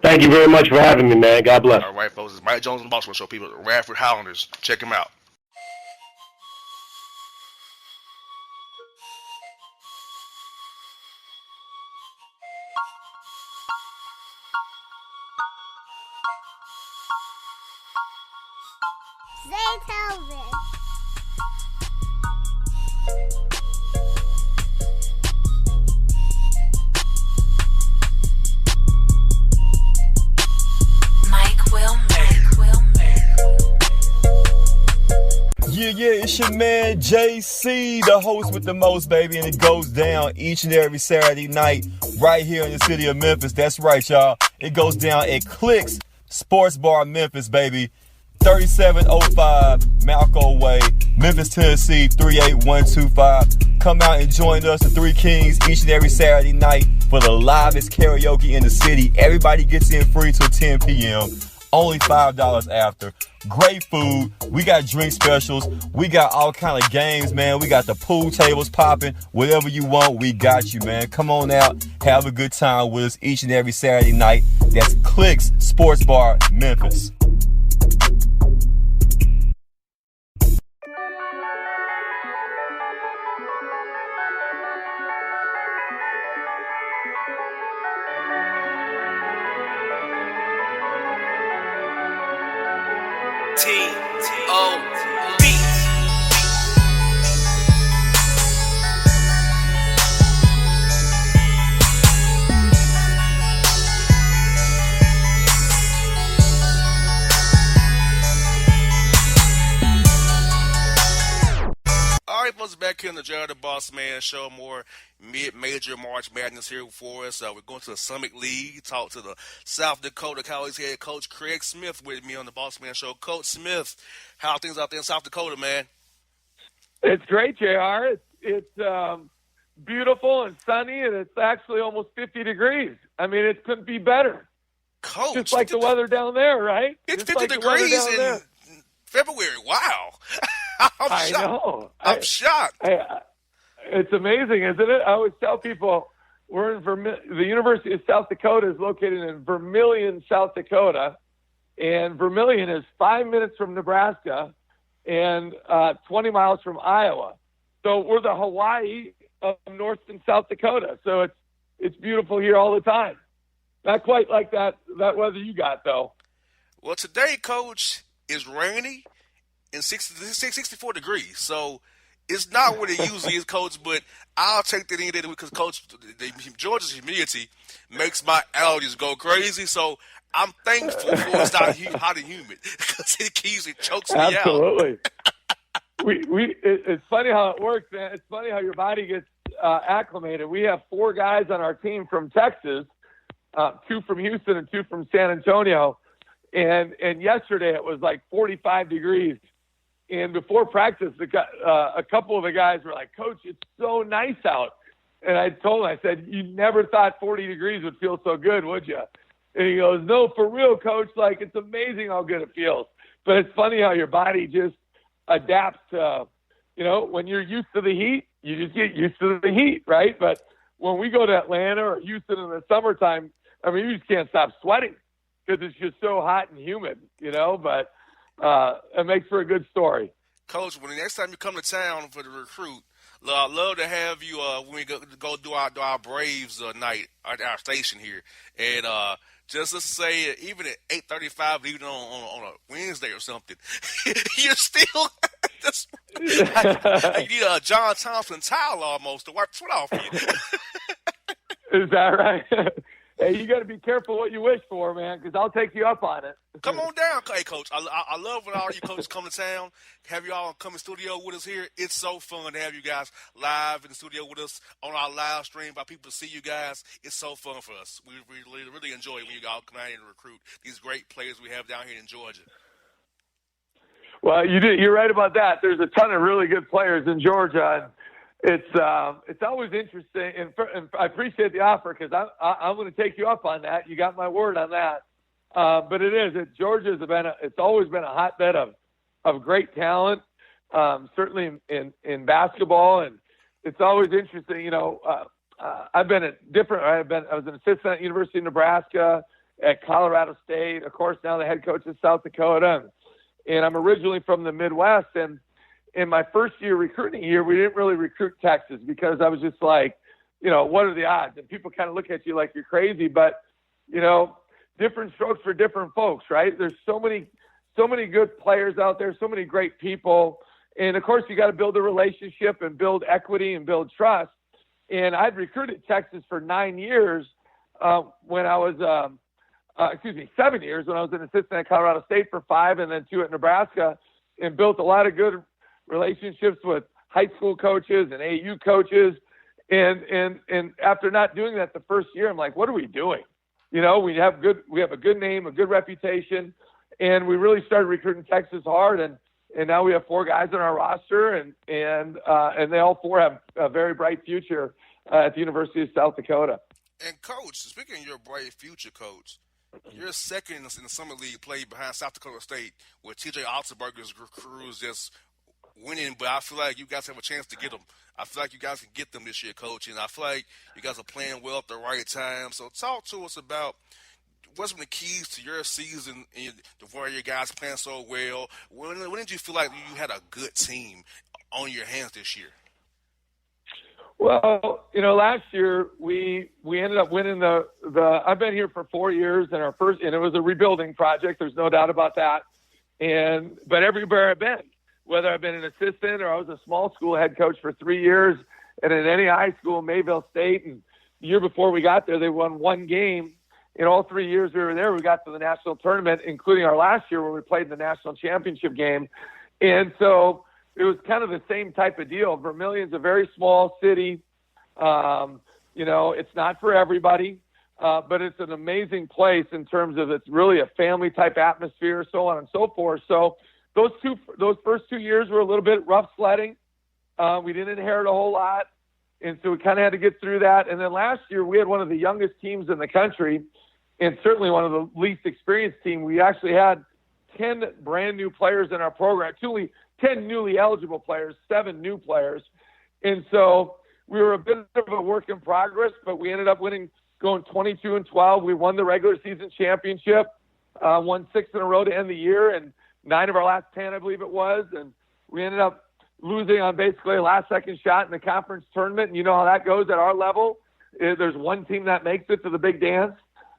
Thank you very much for having me, man. God bless. All right, folks. It's Mike Jones and the Bossman Show. People at Radford Highlanders. Check him out. Zaytoven. Yeah, it's your man JC, the host with the most, baby, and it goes down each and every Saturday night right here in the city of Memphis. That's right, y'all. It goes down at Clicks Sports Bar Memphis, baby. 3705 Malco Way, Memphis, Tennessee, 38125. Come out and join us, the Three Kings, each and every Saturday night for the livest karaoke in the city. Everybody gets in free till 10 p.m. Only $5 after. Great food. We got drink specials. We got all kind of games, man. We got the pool tables popping. Whatever you want, we got you, man. Come on out. Have a good time with us each and every Saturday night. That's Clicks Sports Bar, Memphis. T.O.B. All right, folks, back here in the Jared the Bossman Show. More mid-major March Madness here for us. We're going to the Summit League. Talk to the South Dakota Coyotes head coach Craig Smith with me on the Bossman Show. Coach Smith, how are things out there in South Dakota, man? It's great, JR. It's beautiful and sunny, and it's actually almost 50 degrees. I mean, it couldn't be better. Coach, just like the weather down there, right? It's just 50 like degrees in February. Wow. I know. I'm shocked. It's amazing, isn't it? I always tell people we're in the University of South Dakota is located in Vermillion, South Dakota, and Vermillion is 5 minutes from Nebraska and 20 miles from Iowa. So we're the Hawaii of North and South Dakota. So it's beautiful here all the time. Not quite like that weather you got, though. Well, today, Coach, is rainy and 64 degrees. So it's not what it usually is, Coach, but I'll take that in there because, Coach, Georgia's humidity makes my allergies go crazy. So I'm thankful for it's not hot and humid because it chokes me out. Absolutely. It's funny how it works, man. It's funny how your body gets acclimated. We have 4 guys on our team from Texas, 2 from Houston and 2 from San Antonio. And yesterday it was like 45 degrees And before practice, a couple of the guys were like, "Coach, it's so nice out." And I told him, I said, "You never thought 40 degrees would feel so good, would you?" And he goes, "No, for real, Coach. Like, it's amazing how good it feels." But it's funny how your body just adapts to, when you're used to the heat, you just get used to the heat, right? But when we go to Atlanta or Houston in the summertime, I mean, you just can't stop sweating because it's just so hot and humid, But it makes for a good story. Coach, when the next time you come to town for the recruit, I'd love to have you when we go do our Braves night at our station here. And just let's say even at 8:35, even on a Wednesday or something, you're still just you need a John Thompson towel almost to wipe the sweat off you. Is that right? Hey, you got to be careful what you wish for, man, because I'll take you up on it. Come on down, hey, Coach. I love when all you coaches come to town. Have you all come in studio with us here. It's so fun to have you guys live in the studio with us on our live stream by people to see you guys. It's so fun for us. We really enjoy it when you all come out here and recruit these great players we have down here in Georgia. Well, you're right about that. There's a ton of really good players in Georgia. It's always interesting, and I appreciate the offer because I'm going to take you up on that. You got my word on that. But Georgia's it's always been a hotbed of great talent, certainly in basketball, and it's always interesting. I've been at I was an assistant at University of Nebraska, at Colorado State, of course now the head coach of South Dakota, and I'm originally from the Midwest, and in my first recruiting year, we didn't really recruit Texas because I was just like, what are the odds? And people kind of look at you like you're crazy, but, different strokes for different folks, right? There's so many good players out there, so many great people. And of course you got to build a relationship and build equity and build trust. And I'd recruited Texas for 9 years when I was, 7 years when I was an assistant at Colorado State for 5 and then 2 at Nebraska, and built a lot of good relationships with high school coaches and AU coaches. And after not doing that the first year, I'm like, what are we doing? We have a good name, a good reputation, and we really started recruiting Texas hard. And now we have 4 guys on our roster, and they all 4 have a very bright future at the University of South Dakota. And Coach, speaking of your bright future, Coach, you're second in the Summer League play behind South Dakota State, where TJ Otzelberger's crew is just winning, but I feel like you guys have a chance to get them. I feel like you guys can get them this year, Coach, and I feel like you guys are playing well at the right time. So talk to us about what's been the keys to your season and where your guys playing so well. When did you feel like you had a good team on your hands this year? Well, last year we ended up winning the I've been here for 4 years, and it was a rebuilding project. There's no doubt about that. But everywhere I've been, whether I've been an assistant or I was a small school head coach for 3 years and at any high school, Mayville State, and the year before we got there, they won 1 game. In all 3 years we were there, we got to the national tournament, including our last year where we played the national championship game. And so it was kind of the same type of deal. Vermilion's a very small city. It's not for everybody, but it's an amazing place in terms of it's really a family type atmosphere, so on and so forth. So those first 2 years were a little bit rough sledding. We didn't inherit a whole lot, and so we kind of had to get through that. And then last year we had one of the youngest teams in the country, and certainly one of the least experienced team. We actually had 10 brand new players in our program, 10 newly eligible players, 7 new players. And so we were a bit of a work in progress, but we ended up going 22-12. We won the regular season championship, won 6 in a row to end the year, and 9 of our last 10, I believe it was. And we ended up losing on basically a last-second shot in the conference tournament. And you know how that goes at our level. There's one team that makes it to the big dance.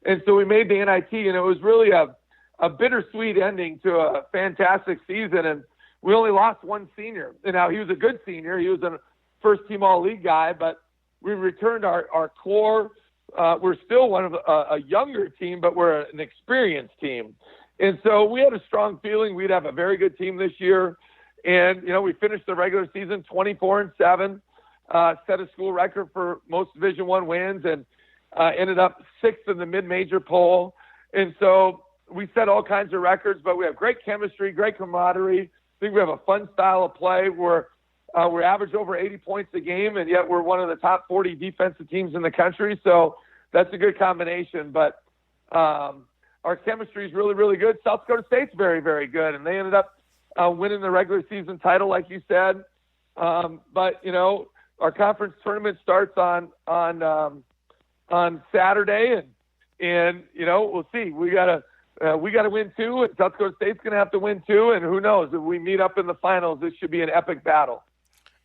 And so we made the NIT, and it was really a bittersweet ending to a fantastic season. And we only lost 1 senior. And now he was a good senior. He was a first-team all-league guy, but we returned our core. We're still one of a younger team, but we're an experienced team. And so we had a strong feeling we'd have a very good team this year. And, we finished the regular season 24-7, set a school record for most Division I wins, and ended up 6th in the mid-major poll. And so we set all kinds of records, but we have great chemistry, great camaraderie. think we have a fun style of play where we're average over 80 points a game, and yet we're one of the top 40 defensive teams in the country. So that's a good combination. But our chemistry is really, really good. South Dakota State's very, very good, and they ended up winning the regular season title, like you said. But our conference tournament starts on Saturday, and we'll see. We gotta win too, and South Dakota State's gonna have to win too. And who knows, if we meet up in the finals, this should be an epic battle.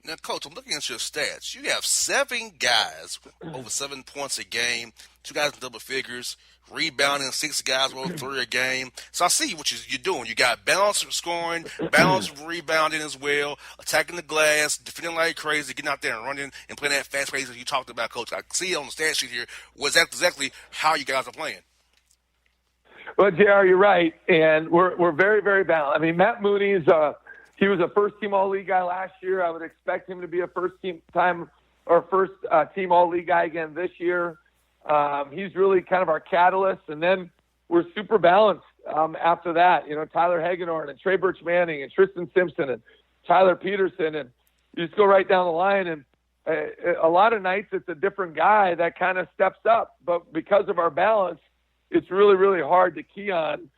Now, Coach, I'm looking at your stats. You have 7 guys over 7 points a game, 2 guys in double figures, rebounding, 6 guys over 3 a game. So I see what you're doing. You got balanced scoring, balanced rebounding as well, attacking the glass, defending like crazy, getting out there and running and playing that fast pace that you talked about, Coach. I see on the stat sheet here was exactly how you guys are playing. Well, JR, you're right, and we're very, very balanced. I mean, Matt Mooney's he was a first-team All-League guy last year. I would expect him to be a first-team All-League guy again this year. He's really kind of our catalyst, and then we're super balanced after that. Tyler Hagedorn and Trey Birch Manning and Tristan Simpson and Tyler Peterson, and you just go right down the line. And a lot of nights it's a different guy that kind of steps up, but because of our balance, it's really, really hard to key on,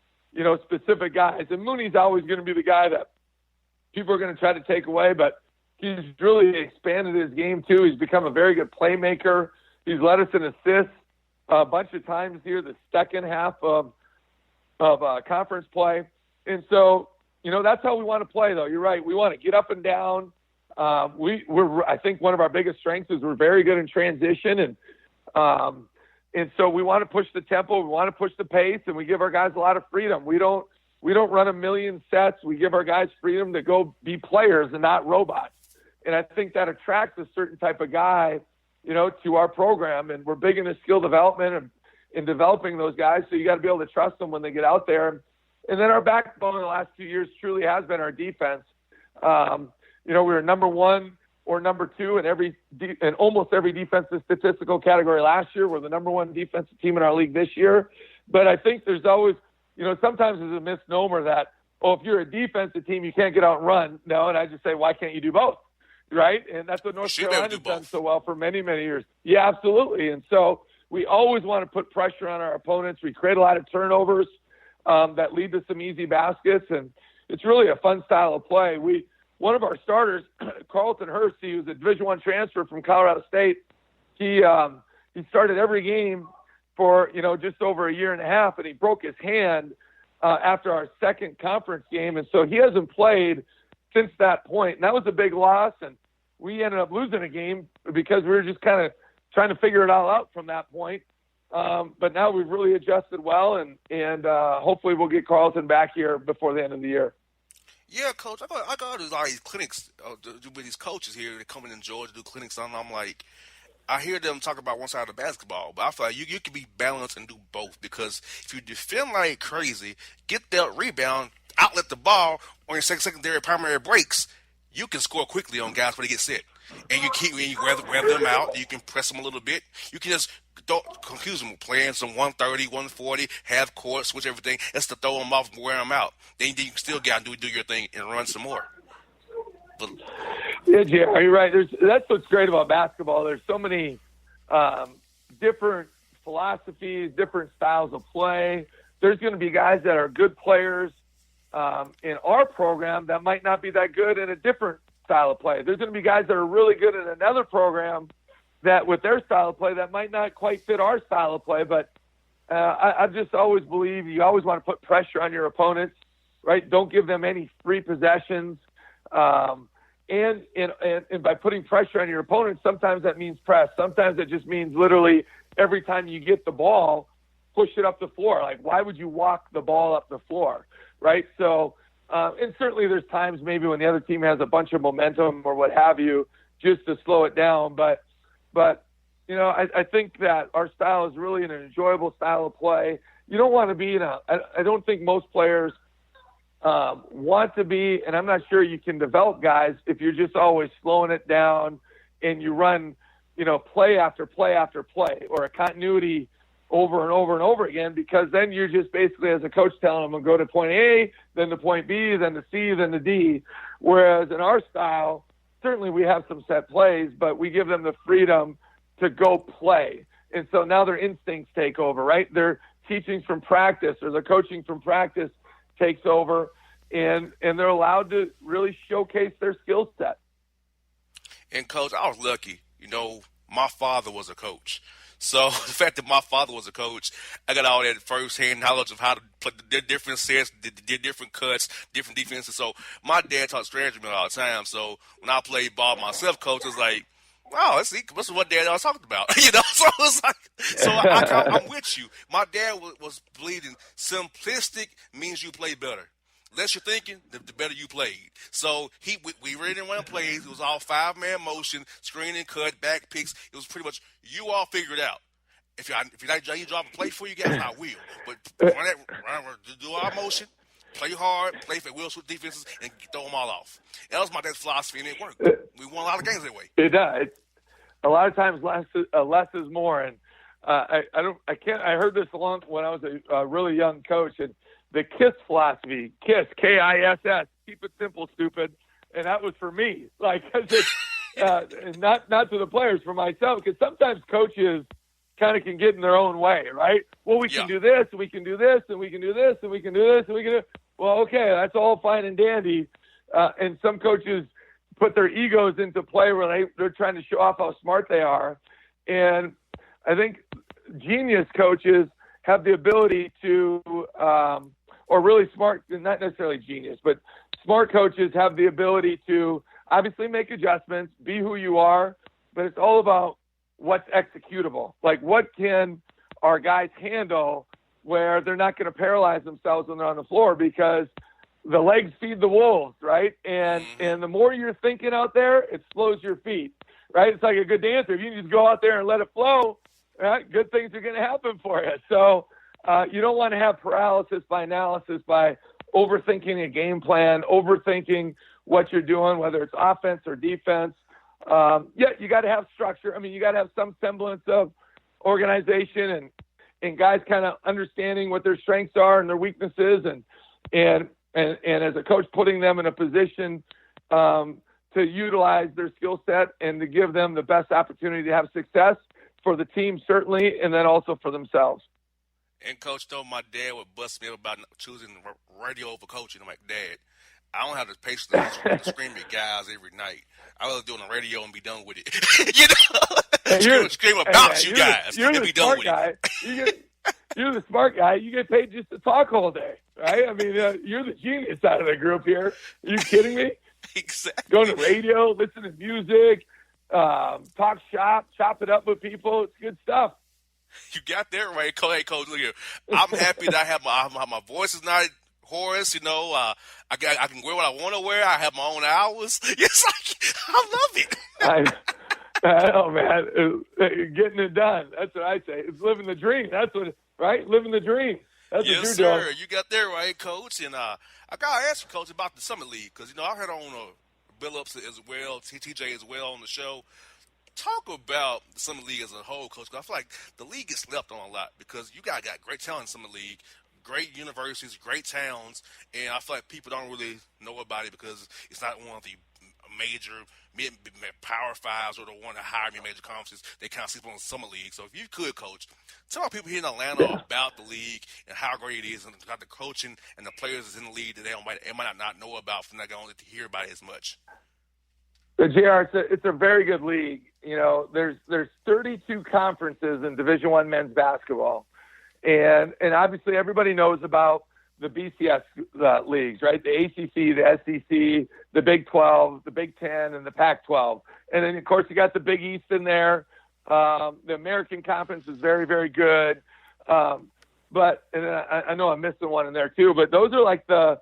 specific guys. And Mooney's always going to be the guy that people are going to try to take away, but he's really expanded his game too. He's become a very good playmaker. He's led us in assists a bunch of times here, the second half of conference play. And so, that's how we want to play, though. You're right. We want to get up and down. I think one of our biggest strengths is we're very good in transition, and so we want to push the tempo. We want to push the pace, and we give our guys a lot of freedom. We don't run a million sets. We give our guys freedom to go be players and not robots. And I think that attracts a certain type of guy, to our program. And we're big into skill development and in developing those guys. So you got to be able to trust them when they get out there. And then our backbone in the last few years truly has been our defense. We were number 1 or number 2 in almost every defensive statistical category last year. We're the number 1 defensive team in our league this year. But I think there's always, sometimes there's a misnomer that, if you're a defensive team, you can't get out and run. No, and I just say, why can't you do both? Right? And that's what North Carolina's done so well for many, many years. Yeah, absolutely. And so we always want to put pressure on our opponents. We create a lot of turnovers that lead to some easy baskets, and it's really a fun style of play. One of our starters, Carlton Hurst, he was a Division I transfer from Colorado State. He started every game for just over a year and a half, and he broke his hand after our second conference game, and so he hasn't played since that point. And that was a big loss, and we ended up losing a game because we were just kind of trying to figure it all out from that point. But now we've really adjusted well, and hopefully we'll get Carlton back here before the end of the year. Yeah, Coach, I go to all these clinics with these coaches here. They come in Georgia, do clinics, and I'm like, I hear them talk about one side of the basketball, but I feel like you can be balanced and do both, because if you defend like crazy, get that rebound, outlet the ball on your secondary, primary breaks, you can score quickly on guys when they get set. And you grab them out, you can press them a little bit. You can just don't confuse them with playing some 130, 140, half court, switch everything. That's to throw them off and wear them out. Then you can still get out and do your thing and run some more. But, yeah, Jerry, you're right. That's what's great about basketball. There's so many different philosophies, different styles of play. There's going to be guys that are good players in our program that might not be that good in a different style of play. There's going to be guys that are really good in another program that with their style of play that might not quite fit our style of play. But I just always believe you always want to put pressure on your opponents, right? Don't give them any free possessions. And by putting pressure on your opponents, sometimes that means press. Sometimes it just means literally every time you get the ball, push it up the floor. Like, why would you walk the ball up the floor, right? So, and certainly there's times maybe when the other team has a bunch of momentum or what have you, just to slow it down. But I think that our style is really an enjoyable style of play. You don't want to be I don't think most players want to be, and I'm not sure you can develop guys if you're just always slowing it down and you run, play after play after play, or a continuity over and over and over again, because then you're just basically, as a coach, telling them to go to point A, then to point B, then to C, then to D. Whereas in our style, certainly we have some set plays, but we give them the freedom to go play. And so now their instincts take over, right? Their teachings from practice or their coaching from practice takes over, and they're allowed to really showcase their skill set. And, Coach, I was lucky. You know, my father was a coach. So the fact that my father was a coach, I got all that first-hand knowledge of how to play the different sets, the different cuts, different defenses. So my dad taught strategy to me all the time. So when I played ball myself, Coach, was like, wow, this is what Dad was talking about. You know, so it's like, I'm with you. My dad was believing simplistic means you play better. Less you're thinking, the better you played. So we really didn't run plays. It was all 5-man motion, screen and cut, back picks. It was pretty much you all figured it out. If you're not you drop a play for you guys, I will. But do our motion, play hard, play for wheel switch defenses, and throw them all off. That was my dad's philosophy, and it worked. We won a lot of games that way. It does. A lot of times less is more, and I heard this when I was a really young coach, and the KISS philosophy, KISS, K-I-S-S, keep it simple, stupid, and that was for me. Like, not to the players, for myself, because sometimes coaches kind of can get in their own way, right? Well, we can do this, and we can do this, and we can do this, and we can do this, and we can do. Well, okay, that's all fine and dandy, and some coaches put their egos into play where they're trying to show off how smart they are, and I think genius coaches have the ability to, or really smart, not necessarily genius, but smart coaches have the ability to obviously make adjustments, be who you are, but it's all about what's executable. Like, what can our guys handle where they're not going to paralyze themselves when they're on the floor, because the legs feed the wolves, right? And the more you're thinking out there, it slows your feet, right? It's like a good dancer. If you just go out there and let it flow, right, good things are going to happen for you. So you don't want to have paralysis by analysis, by overthinking a game plan, overthinking what you're doing, whether it's offense or defense. You got to have structure. I mean, you got to have some semblance of organization and guys kind of understanding what their strengths are and their weaknesses, and as a coach, putting them in a position to utilize their skill set and to give them the best opportunity to have success for the team, certainly, and then also for themselves. And, Coach, though, my dad would bust me up about choosing radio over coaching. I'm like, Dad, I don't have the patience to scream at guys every night. I'd rather do it on the radio and be done with it. You know? Scream about you guys and be done with it. You're the smart guy. You get paid just to talk all day, right? I mean, you're the genius out of the group here. Are you kidding me? Exactly. Going to radio, listen to music, talk shop, chop it up with people. It's good stuff. You got that right. Hey, Coach, look here. I'm happy that I have my voice is not hoarse. You know, I can wear what I want to wear. I have my own hours. It's like, I love it. I know, man. Getting it done. That's what I say. It's living the dream. That's what, right? Living the dream. That's what you're doing. Yes, sir. You got that right, Coach. And I got to ask you, Coach, about the Summer League, because, you know, I heard on Billups as well, TJ as well on the show. Talk about the Summer League as a whole, Coach, because I feel like the league gets slept on a lot, because you guys got great talent in Summer League, great universities, great towns, and I feel like people don't really know about it because it's not one of the major Power Fives or the one that hire me major conferences. They kind of sleep on the Summer League. So if you could, Coach, tell our people here in Atlanta about the league and how great it is, and about the coaching and the players that's in the league that they might not know about from not going to hear about it as much. JR, it's a very good league. You know, there's 32 conferences in Division I men's basketball, and obviously everybody knows about the BCS leagues, right? The ACC, the SEC, the Big 12, the Big 10, and the Pac-12, and then of course you got the Big East in there. The American Conference is very, very good, but and I know I'm missing one in there too. But those are like the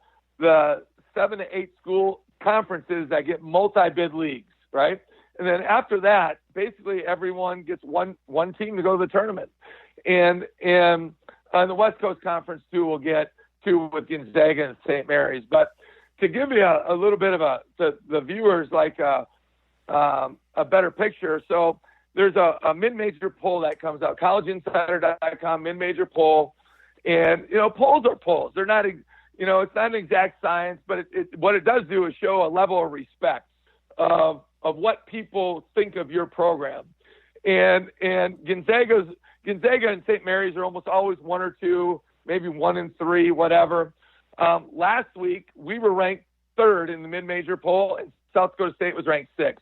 7 to 8 school conferences that get multi-bid leagues, right? And then after that, basically everyone gets one team to go to the tournament. And on the West Coast Conference too, we'll get 2 with Gonzaga and St. Mary's. But to give you a little bit of the viewers like a better picture, so there's a mid-major poll that comes out, collegeinsider.com mid-major poll. And, polls are polls. They're not, it's not an exact science, but what it does do is show a level of respect of what people think of your program. And Gonzaga and St. Mary's are almost always 1 or 2, maybe 1 and 3, whatever. Last week, we were ranked 3rd in the mid-major poll, and South Dakota State was ranked 6th,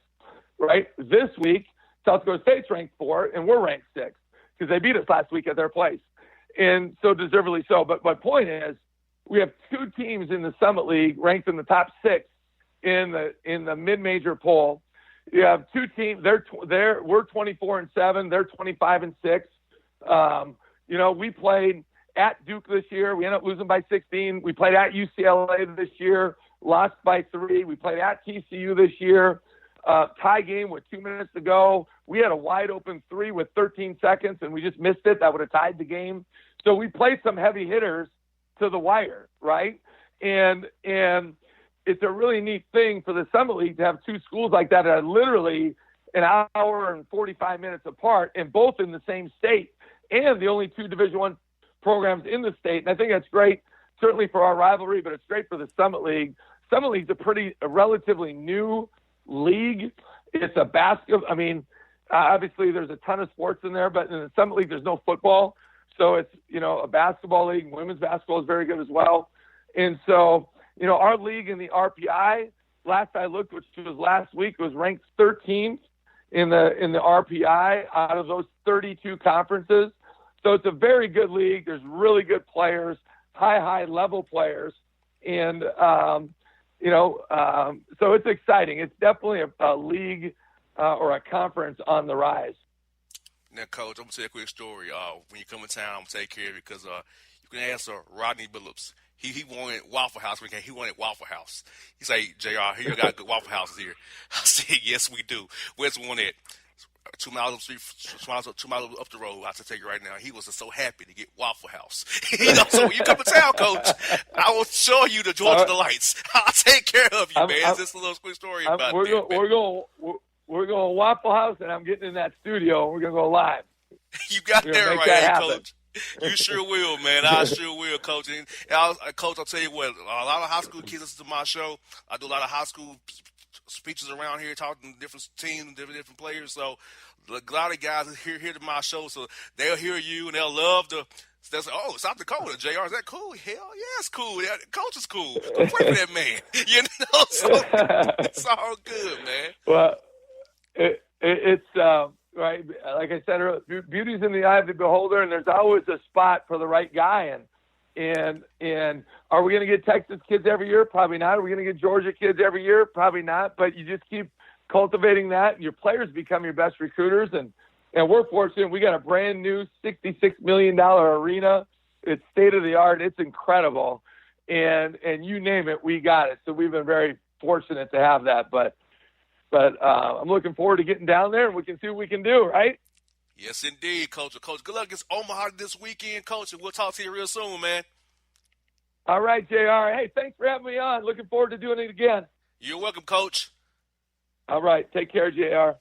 right? This week, South Dakota State's ranked 4th, and we're ranked 6th because they beat us last week at their place, and so deservedly so. But my point is, we have 2 teams in the Summit League ranked in the top 6 in the mid-major poll. You have 2 teams. We're 24-7. They're 25-6. We played at Duke this year. We ended up losing by 16. We played at UCLA this year, lost by 3. We played at TCU this year. Tie game with 2 minutes to go. We had a wide open 3 with 13 seconds, and we just missed it. That would have tied the game. So we played some heavy hitters to the wire, right? And it's a really neat thing for the Summit League to have 2 schools like that are literally an hour and 45 minutes apart, and both in the same state, and the only 2 Division I programs in the state. And I think that's great, certainly for our rivalry, but it's great for the Summit League. Summit League's a relatively new league. It's a basketball. I mean, obviously there's a ton of sports in there, but in the Summit League there's no football, so it's a basketball league. Women's basketball is very good as well, and so our league in the RPI, last I looked, which was last week, was ranked 13th in the RPI out of those 32 conferences. So it's a very good league. There's really good players, high level players, and so it's exciting. It's definitely a league or a conference on the rise. Now, Coach, I'm going to tell you a quick story. When you come in town, I'm going to take care of it because you can ask Rodney Billups. He wanted Waffle House. He wanted Waffle House. He said, JR, here you got good Waffle Houses here. I said, yes, we do. Where's the one at? 2 miles up the street, 2 miles up the road. I have to tell you right now, he was so happy to get Waffle House. So when you come to town, Coach, I will show you the Georgia Delights. I'll take care of you, man. It's just a little quick story about we're going Waffle House, and I'm getting in that studio, and we're going to go live. You got that right, Coach. You sure will, man. I sure will, Coach. And Coach, I'll tell you what, a lot of high school kids listen to my show. I do a lot of high school speeches around here, talking to different teams and different players. So a lot of guys here to my show, so they'll hear you and they'll love they'll say, oh, South Dakota, JR, is that cool? Hell yeah, it's cool. Yeah, Coach is cool. Go play for that man. So it's all good, man. Well, it's right. Like I said earlier, beauty's in the eye of the beholder, and there's always a spot for the right guy. And are we going to get Texas kids every year? Probably not. Are we going to get Georgia kids every year? Probably not. But you just keep cultivating that, and your players become your best recruiters. And we're fortunate. We got a brand new $66 million arena. It's state of the art. It's incredible. And you name it, we got it. So we've been very fortunate to have that. But I'm looking forward to getting down there, and we can see what we can do, right? Yes, indeed, Coach. Coach, good luck against Omaha this weekend, Coach, and we'll talk to you real soon, man. All right, JR. Hey, thanks for having me on. Looking forward to doing it again. You're welcome, Coach. All right. Take care, JR.